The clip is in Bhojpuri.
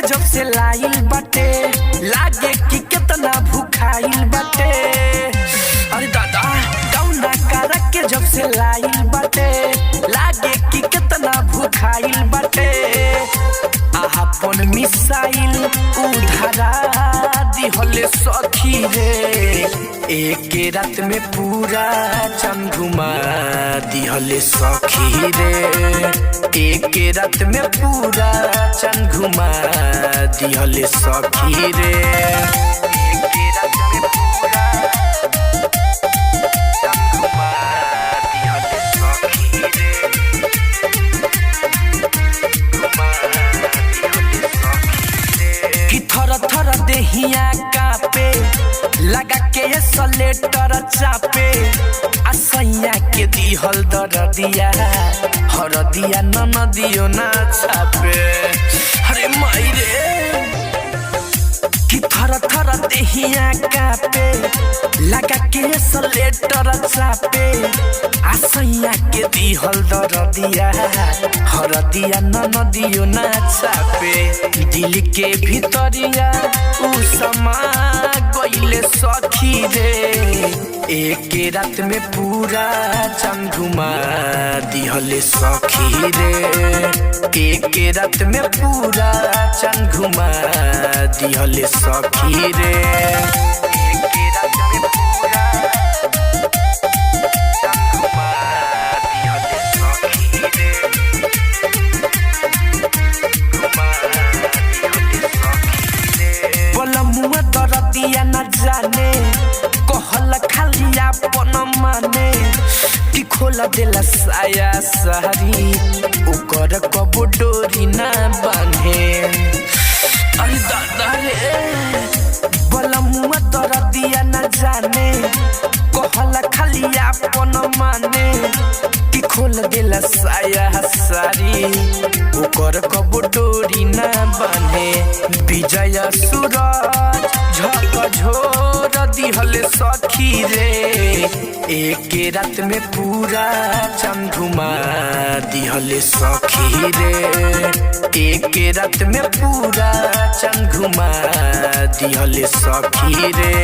जब से लाइल बटे लागे कि कितना भूखाइल बटे। अरे दादा कौना करा के जब से लाइल बटे लागे कि कितना भूखाइल बटे। अपन मिसाइल उधरा दिहले सखी रे एक रात में पूरा चंद घुमा दिहले सखी रे एक रात में पूरा चंद घुमा दिहले सखी रे एक रात में पूरा चंद घुमा दिहले सखी रे घुमा दिहले सखी रे कि थर थर देहिया कापे लगा के सलेटर चापे असैया के दिहल दरदिया हरदिया ननदियो ना छापे। अरे माई रे कि थर थर देहिया कापे लगा के सलेटर चापे असैया के दिहल दरदिया हरदिया ननदियो ना छापे। दिल के भीतरिया उ समा गइले सखी रे एक रात में पूरा चंद घुमा दिहले सखी रे एक रात में पूरा चंद घुमा दिहले सखी रे एक रात में पूरा चंद घुमा दिहले सखी रे घुमा दिहले सखी रे। बलमुआ दरदिया न जाने कहल खाली अपन माने कि खोल देला साया सारी ओकर कबो डोरी ना बांधे। अरे दादा रे बलमुआ दरदिया न जाने कहल खाली अपन माने कि खोल देला साया सारी ओकर कबो डोरी ना बांधे। विजय सूरज झक झोर दिहले सखी रे एक रात में पूरा चंद घुमा दिहले सखी रे एक रात में पूरा चंद घुमा दिहले सखी रे।